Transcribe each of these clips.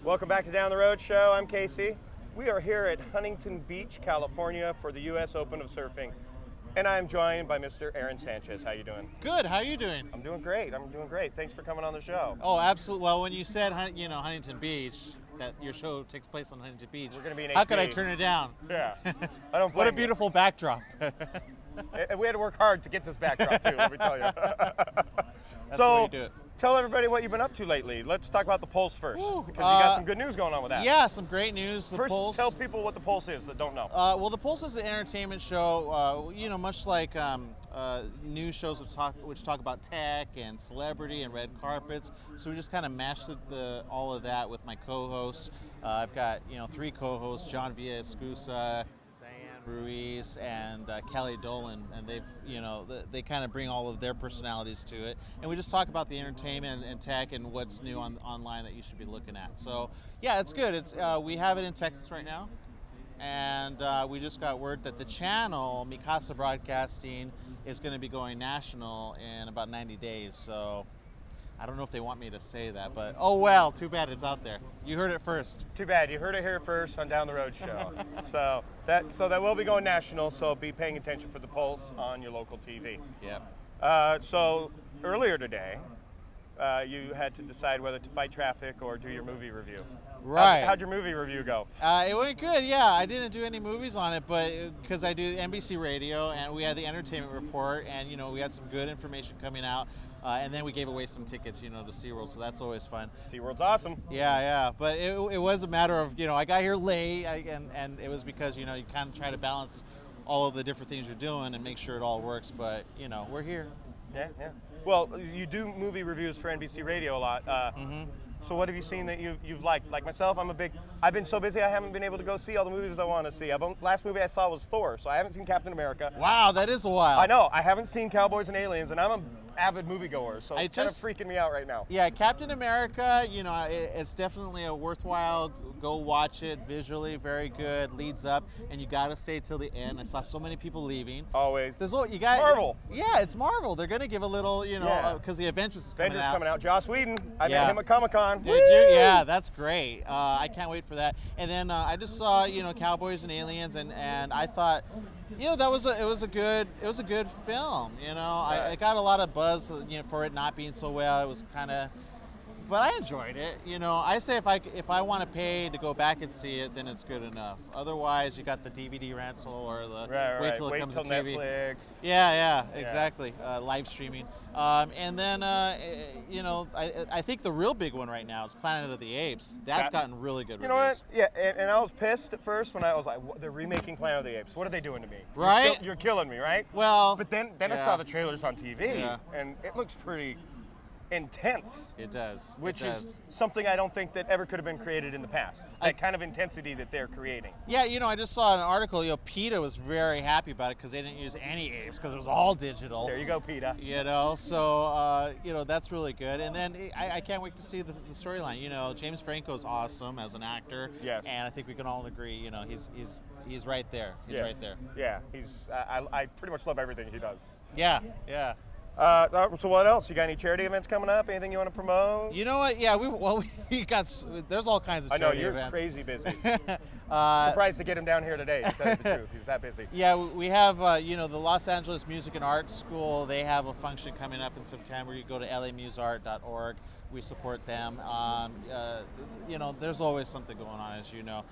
Welcome back to Down the Road Show. I'm Casey. We are here at Huntington Beach, California for the U.S. Open of Surfing. And I'm joined by Mr. Aaron Sanchez. How you doing? Good. How are you doing? I'm doing great. Thanks for coming on the show. Oh, absolutely. Well, when you said, Huntington Beach, that your show takes place on Huntington Beach, We're going to be in how HD. could I turn it down? Yeah. I don't blame What a you. beautiful backdrop. We had to work hard to get this backdrop, too, let me tell you. That's So, the way you do it. tell everybody what you've been up to lately. Let's talk about the Pulse first, Ooh, because you got some good news going on with that. Yeah, some great news. The First, Pulse. tell people what the Pulse is that don't know. Well, the Pulse is an entertainment show. Much like news shows which talk about tech and celebrity and red carpets. So we just kind of mashed all of that with my co-hosts. I've got 3 co-hosts: John Villascusa, Diane Ruiz, and Kelly Dolan, and they kind of bring all of their personalities to it, and we just talk about the entertainment and tech and what's new online that you should be looking at. So yeah, it's good. We have it in Texas right now, and we just got word that the channel Mikasa Broadcasting is going to be going national in about 90 days. So I don't know if they want me to say that, but oh well, too bad it's out there. You heard it first. Too bad. You heard it here first on Down the Road Show. so that will be going national, so be paying attention for the Pulse on your local TV. Yep. So earlier today, you had to decide whether to fight traffic or do your movie review. Right. How'd your movie review go? It went good, yeah. I didn't do any movies on it, but because I do NBC Radio, and we had the entertainment report, and we had some good information coming out, and then we gave away some tickets, to SeaWorld, so that's always fun. SeaWorld's awesome. Yeah, but it was a matter of, I got here late, and it was because, you kind of try to balance all of the different things you're doing and make sure it all works, but, we're here. Yeah. Well, you do movie reviews for NBC Radio a lot. So what have you seen that you've liked? Like myself, I've been so busy I haven't been able to go see all the movies I want to see. Last movie I saw was Thor, so I haven't seen Captain America. Wow, that is a while. I know, I haven't seen Cowboys and Aliens, and I'm an avid moviegoer, so it's kind of freaking me out right now. Yeah, Captain America, it's definitely a worthwhile, go watch it, visually very good, leads up, and you got to stay till the end. I saw so many people leaving. Always. Marvel. Yeah, it's Marvel. They're going to give a little, because the Avengers is coming out. Joss Whedon. I met him at Comic-Con. Did you? Yeah, that's great. I can't wait for that. And then I just saw, Cowboys and Aliens, and I thought, it was a good film. I got a lot of buzz, for it not being so well. It was kind of, but I enjoyed it. I say if I want to pay to go back and see it, then it's good enough. Otherwise, you got the DVD rental or the wait till it comes to TV. Netflix. Yeah, exactly. Live streaming. And then, I think the real big one right now is Planet of the Apes. That's gotten really good reviews. You know what? Yeah, and I was pissed at first when I was like, they're remaking Planet of the Apes. What are they doing to me? Right? You're killing me, right? Well, but then I saw the trailers on TV, and it looks pretty intense. It does. Which is something I don't think that ever could have been created in the past. That kind of intensity that they're creating. Yeah, I just saw an article, PETA was very happy about it because they didn't use any apes because it was all digital. There you go, PETA. So, that's really good. And then I can't wait to see the storyline. James Franco's awesome as an actor. Yes. And I think we can all agree, he's right there. He's right there. Yeah, I pretty much love everything he does. Yeah. So what else? You got any charity events coming up? Anything you want to promote? You know what? Yeah, we got. There's all kinds of charity events. I know, you're crazy busy. Surprised to get him down here today, to tell you the truth. He's that busy. Yeah, we have, the Los Angeles Music and Arts School. They have a function coming up in September. You go to lamuseart.org. We support them. There's always something going on, as you know.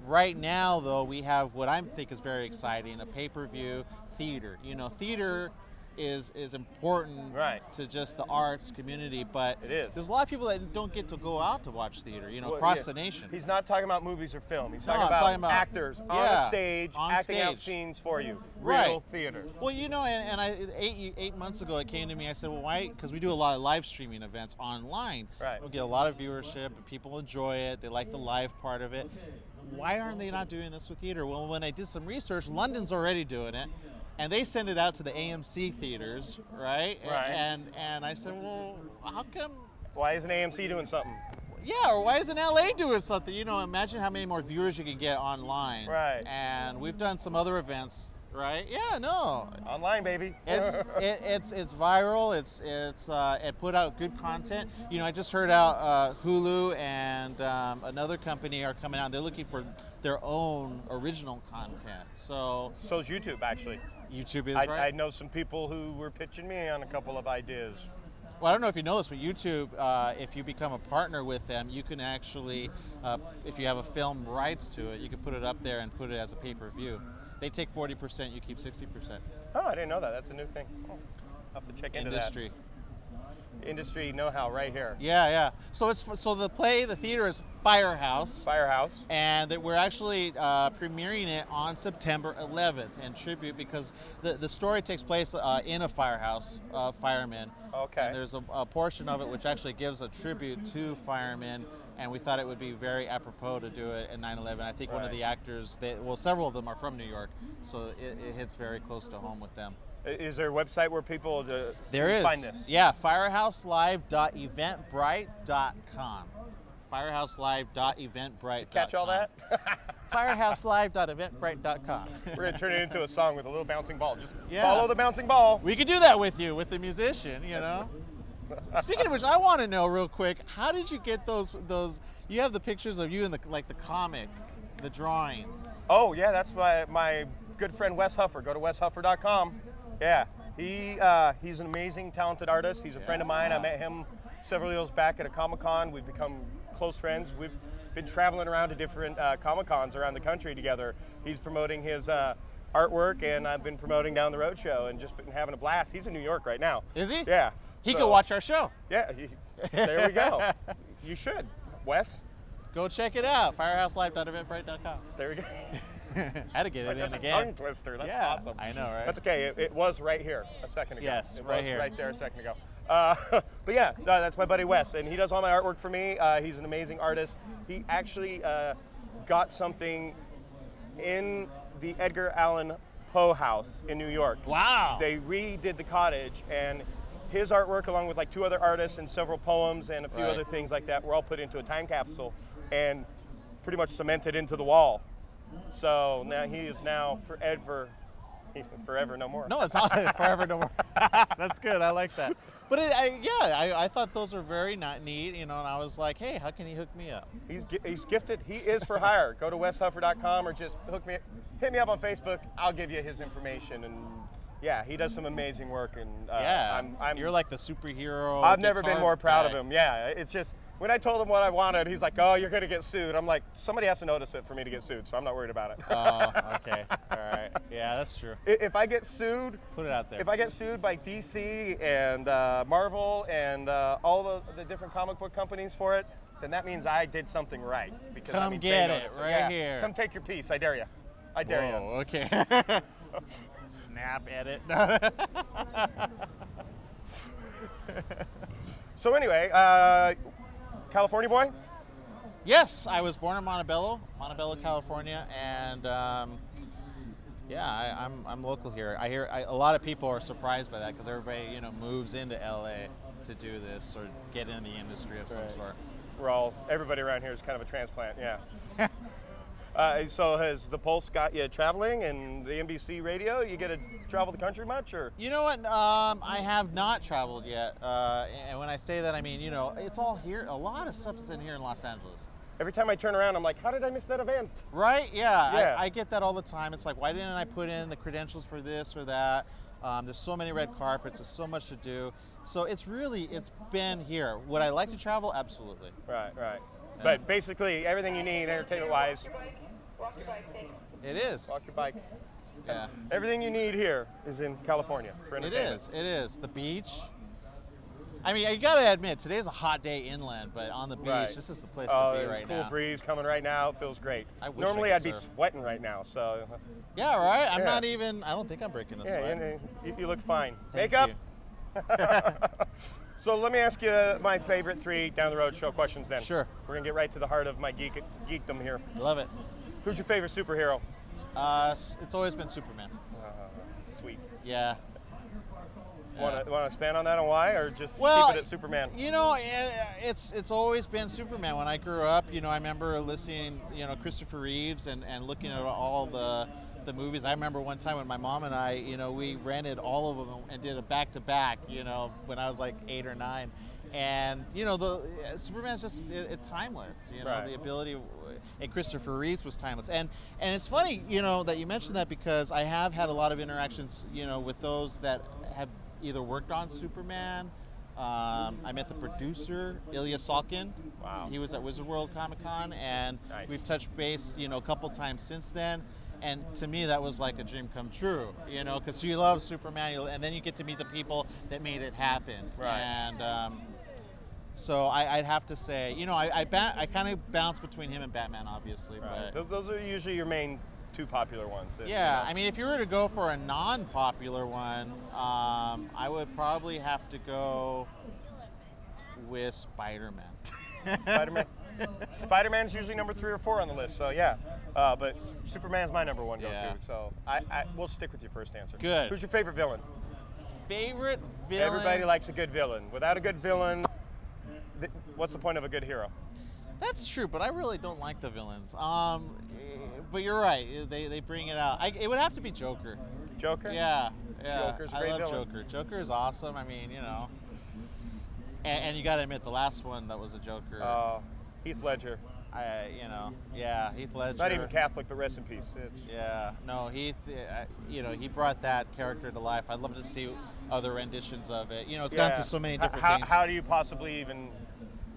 Right now, though, we have what I think is very exciting, a pay-per-view theater. Theater is important to just the arts community, but there's a lot of people that don't get to go out to watch theater, across the nation. He's not talking about movies or film. He's talking about actors on a stage, acting out scenes for you. Real theater. Well, and 8 months ago it came to me, I said, well, why? Because we do a lot of live streaming events online. Right. We get a lot of viewership, people enjoy it, they like the live part of it. Why aren't they not doing this with theater? Well, when I did some research, London's already doing it. And they send it out to the AMC theaters, right? And I said, well, how come? Why isn't AMC doing something? Yeah, or why isn't LA doing something? Imagine how many more viewers you can get online. Right. And we've done some other events Right? Yeah, no. Online, baby. It's viral. It put out good content. You know, I just heard out Hulu and another company are coming out. They're looking for their own original content. So So's YouTube, actually. YouTube is I right. know some people who were pitching me on a couple of ideas. Well, I don't know if you know this, but YouTube, if you become a partner with them, you can actually, if you have a film rights to it, you can put it up there and put it as a pay-per-view. They take 40%, you keep 60%. Oh, I didn't know that. That's a new thing. Oh, I'll have to check into Industry. that. Industry know-how right here. Yeah. So the theater is Firehouse. Firehouse. And that we're actually premiering it on September 11th in tribute because the story takes place in a firehouse, firemen. Okay. And there's a portion of it which actually gives a tribute to firemen, and we thought it would be very apropos to do it at 9/11. I think one of the actors, several of them are from New York, so it hits very close to home with them. Is there a website where people There is. find this? Yeah, firehouselive.eventbrite.com. Firehouselive.eventbrite.com. Catch all that? Firehouselive.eventbrite.com. We're going to turn it into a song with a little bouncing ball. Just Yeah. follow the bouncing ball. We could do that with you, with the musician, you know. Speaking of which, I want to know real quick, how did you get those? You have the pictures of you in the comic, the drawings. Oh, yeah, that's my good friend Wes Huffer. Go to weshuffer.com. Yeah, he's an amazing, talented artist. He's a friend of mine. I met him several years back at a Comic-Con. We've become close friends. We've been traveling around to different Comic-Cons around the country together. He's promoting his artwork, and I've been promoting Down the Road show and just been having a blast. He's in New York right now. Is he? Yeah. He could watch our show. Yeah, there we go. You should, Wes. Go check it out, firehouselive.eventbrite.com. There we go. Had to get it in That's a again. tongue twister. That's Yeah, awesome. I know, right? That's okay. It was right here a second ago. Yes, it right was here. right there a second ago. But yeah, that's my buddy Wes, and he does all my artwork for me. He's an amazing artist. He actually got something in the Edgar Allan Poe house in New York. Wow. They redid the cottage, and his artwork, along with like 2 other artists and several poems and a few other things like that, were all put into a time capsule and pretty much cemented into the wall. So now he is now forever. He's forever no more. No, it's not forever no more. That's good. I like that. But I thought those were very neat, you know. And I was like, hey, how can he hook me up? He's gifted. He is for hire. Go to weshuffer.com or just hit me up on Facebook. I'll give you his information. And yeah, he does some amazing work. And you're like the superhero. I've never been more proud of guy. him. Yeah, it's just when I told him what I wanted, he's like, "Oh, you're gonna get sued." I'm like, somebody has to notice it for me to get sued, so I'm not worried about it. Oh, okay. All right. Yeah, that's true. If I get sued, put it out there. If I get sued by DC and Marvel and all the different comic book companies for it, then that means I did something right. Because Come get it right here. Come take your piece. I dare you. I dare you. Whoa, okay. Snap edit. So anyway, California boy? Yes, I was born in Montebello, California, and I'm local here. I hear a lot of people are surprised by that because everybody moves into LA to do this or get in the industry of some sort. Everybody around here is kind of a transplant, yeah. So has the Pulse got you traveling and the NBC radio? You get to travel the country much, or? You know what? I have not traveled yet. And when I say that, I mean, it's all here. A lot of stuff is in here in Los Angeles. Every time I turn around, I'm like, how did I miss that event? Right? Yeah. Yeah. I get that all the time. It's like, why didn't I put in the credentials for this or that? There's so many red carpets. There's so much to do. So it's been here. Would I like to travel? Absolutely. Right. But basically, everything you need entertainment-wise. Walk your bike, thanks. It is. Walk your bike. Yeah. Everything you need here is in California for entertainment. It is. The beach. I mean, you got to admit, today's a hot day inland, but on the beach, this is the place to be right now. Cool breeze coming right now. It feels great. Normally, I'd be sweating right now, so. Yeah, right? I'm not even, I don't think I'm breaking a sweat. You look fine. Thank Makeup? you. So let me ask you my favorite 3 Down the Road show questions then. Sure. We're going to get right to the heart of my geekdom here. Love it. Who's your favorite superhero? It's always been Superman. Sweet. Yeah. Want to expand on that and why, or just keep it at Superman? It's always been Superman. When I grew up, I remember listening, Christopher Reeves and looking at all the the movies. I remember one time when my mom and I, we rented all of them and did a back-to-back, when I was like 8 or 9. And, the Superman's just it's timeless, Right. the ability, and Christopher Reeves was timeless. And it's funny, that you mentioned that, because I have had a lot of interactions, with those that have either worked on Superman. I met the producer, Ilya Salkin. Wow. He was at Wizard World Comic Con, and Nice. we've touched base, a couple times since then. And to me, that was like a dream come true, because you love Superman, and then you get to meet the people that made it happen. Right. And so I'd have to say, I kind of bounce between him and Batman, obviously. Right. But Those are usually your main two popular ones. yeah, I mean, if you were to go for a non-popular one, I would probably have to go with Spider-Man. Spider-Man. Spider-Man's usually number 3 or 4 on the list, so yeah. But Superman's my number 1 go-to, Yeah. so we'll stick with your first answer. Good. Who's your favorite villain? Favorite villain? Everybody likes a good villain. Without a good villain, what's the point of a good hero? That's true, but I really don't like the villains. But you're right, they bring it out. It would have to be Joker. Joker? Yeah. Joker's a I great love villain. Joker. Joker is awesome. I mean, and you got to admit, the last one that was a Joker. Heath Ledger. Heath Ledger. Not even Catholic, but rest in peace. Yeah, no, Heath, he brought that character to life. I'd love to see other renditions of it. It's gone through so many different things. How do you possibly even?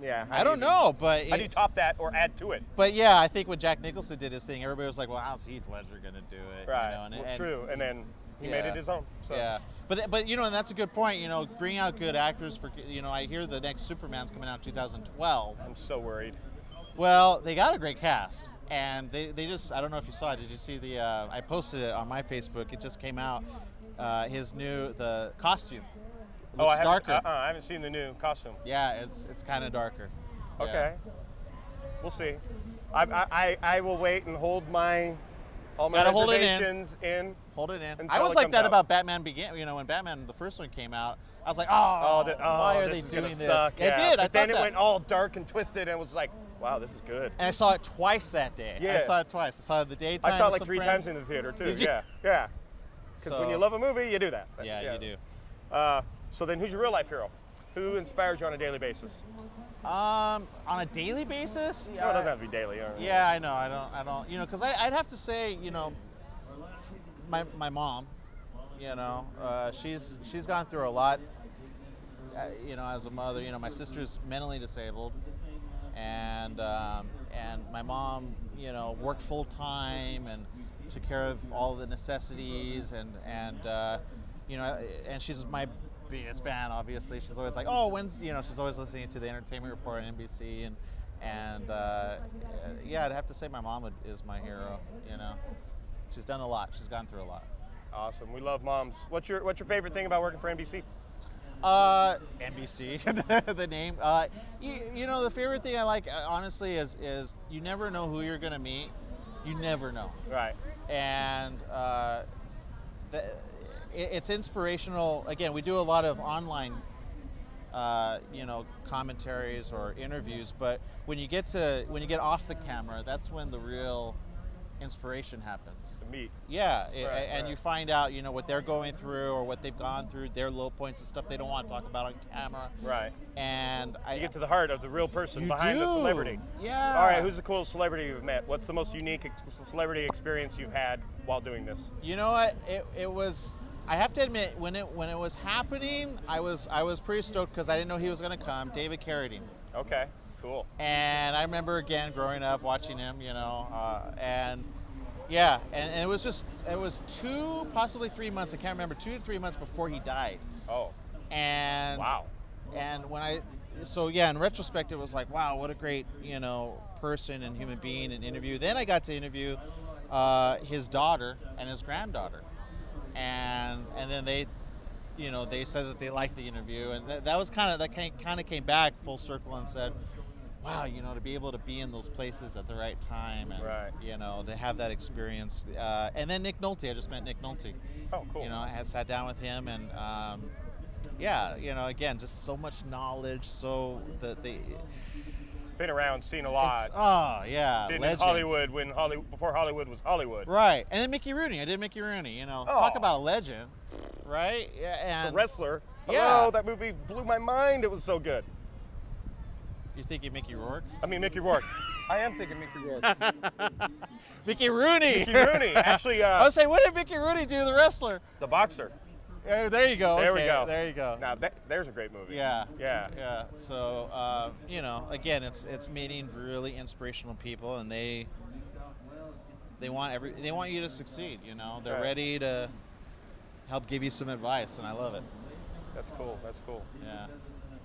Yeah. I don't know, but How do you top that or add to it? But yeah, I think when Jack Nicholson did his thing, everybody was like, "Well, how's Heath Ledger gonna do it?" Right. And True. And then he made Yeah. it his own. So. Yeah, but and that's a good point. Bring out good actors for. I hear the next Superman's coming out in 2012. I'm so worried. Well, they got a great cast, and they just, I don't know if you saw it. Did you see I posted it on my Facebook. It just came out. The costume looks darker. I haven't seen the new costume. Yeah, it's kind of darker. Yeah. Okay. We'll see. I will wait and hold all my Gotta hold it in. reservations in. Hold it in. Until I was it like comes that out. about Batman when Batman, the first one came out, I was like, why are they this is gonna doing this? suck. It Yeah. did. But I then thought it that. went all dark and twisted, and was like, wow, this is good. And I saw it twice that day. Yeah. I saw it twice. I saw it the daytime. I saw it with like some 3 friends. times in the theater too. Did you? Yeah. Because when you love a movie, you do that. Yeah, you do. So then, who's your real life hero? Who inspires you on a daily basis? On a daily basis? No, it doesn't have to be daily. Yeah, I know. I don't. Because I'd have to say, my mom. She's gone through a lot. As a mother, my sister's mentally disabled, and my mom, worked full time and took care of all the necessities, and she's my biggest fan. Obviously, she's always like, oh, when's she's always listening to the Entertainment Report on NBC, and I'd have to say my mom is my hero. She's done a lot. She's gone through a lot. Awesome. We love moms. What's your favorite thing about working for NBC? NBC, the name. The favorite thing I like, honestly, is you never know who you're gonna meet. You never know. Right. And it's inspirational. Again, we do a lot of online, commentaries or interviews. But when you get off the camera, that's when the real inspiration happens. To meet. Yeah, Right. You find out, what they're going through or what they've gone through, their low points and stuff they don't want to talk about on camera. Right. And You get to the heart of the real person You behind the do. celebrity. Yeah. All right, who's the coolest celebrity you've met? What's the most unique celebrity experience you've had while doing this? You know what? It was. I have to admit, when it was happening, I was pretty stoked because I didn't know he was going to come. David Carradine. Okay. Cool. And I remember again growing up watching him, and it was 2, possibly 3 months. I can't remember, 2 to 3 months before he died. Oh. And Wow. And in retrospect, it was like, wow, what a great, person and human being and interview. Then I got to interview his daughter and his granddaughter, and then they said that they liked the interview, and that kind of came back full circle and said, wow, to be able to be in those places at the right time, and Right. to have that experience. And then Nick Nolte, I just met Nick Nolte. Oh, cool. I had sat down with him, and again, just so much knowledge. So been around, seen a lot. Oh yeah, Been legends. in Hollywood when before Hollywood was Hollywood. Right, and then Mickey Rooney. I did Mickey Rooney. You know, talk about a legend, right? Yeah, The and Wrestler. Yeah. Hello, that movie blew my mind. It was so good. you're thinking Mickey Rourke? I mean, Mickey Rourke. I am thinking Mickey Rourke. Mickey Rooney. Mickey Rooney. Actually, I was saying, what did Mickey Rooney do? The wrestler. the boxer. There you go. There okay, we go. There you go. Now, there's a great movie. Yeah. Yeah. Yeah. So you know, again, it's meeting really inspirational people, and they want you to succeed. You know, they're Right. ready to help give you some advice, and I love it. That's cool. That's cool. Yeah.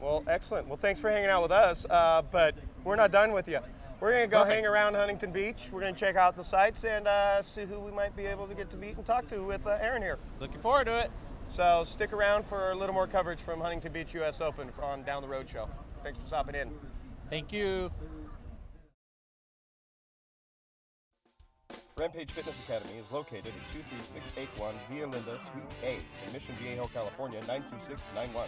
Well, excellent. Well, thanks for hanging out with us. But we're not done with you. We're going to go Perfect. hang around Huntington Beach. We're going to check out the sites and see who we might be able to get to meet and talk to with Aaron here. Looking forward to it. So stick around for a little more coverage from Huntington Beach US Open on Down the Road Show. Thanks for stopping in. Thank you. Rampage Fitness Academy is located at 23681 Via Linda, Suite A in Mission Viejo, California, 92691.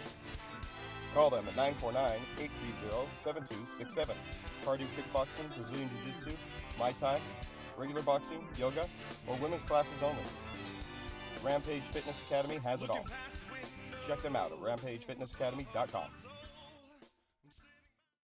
Call them at 949-830-7267. Cardio kickboxing, Brazilian Jiu-Jitsu, Muay Thai, regular boxing, yoga, or women's classes only. Rampage Fitness Academy has it all. Check them out at rampagefitnessacademy.com.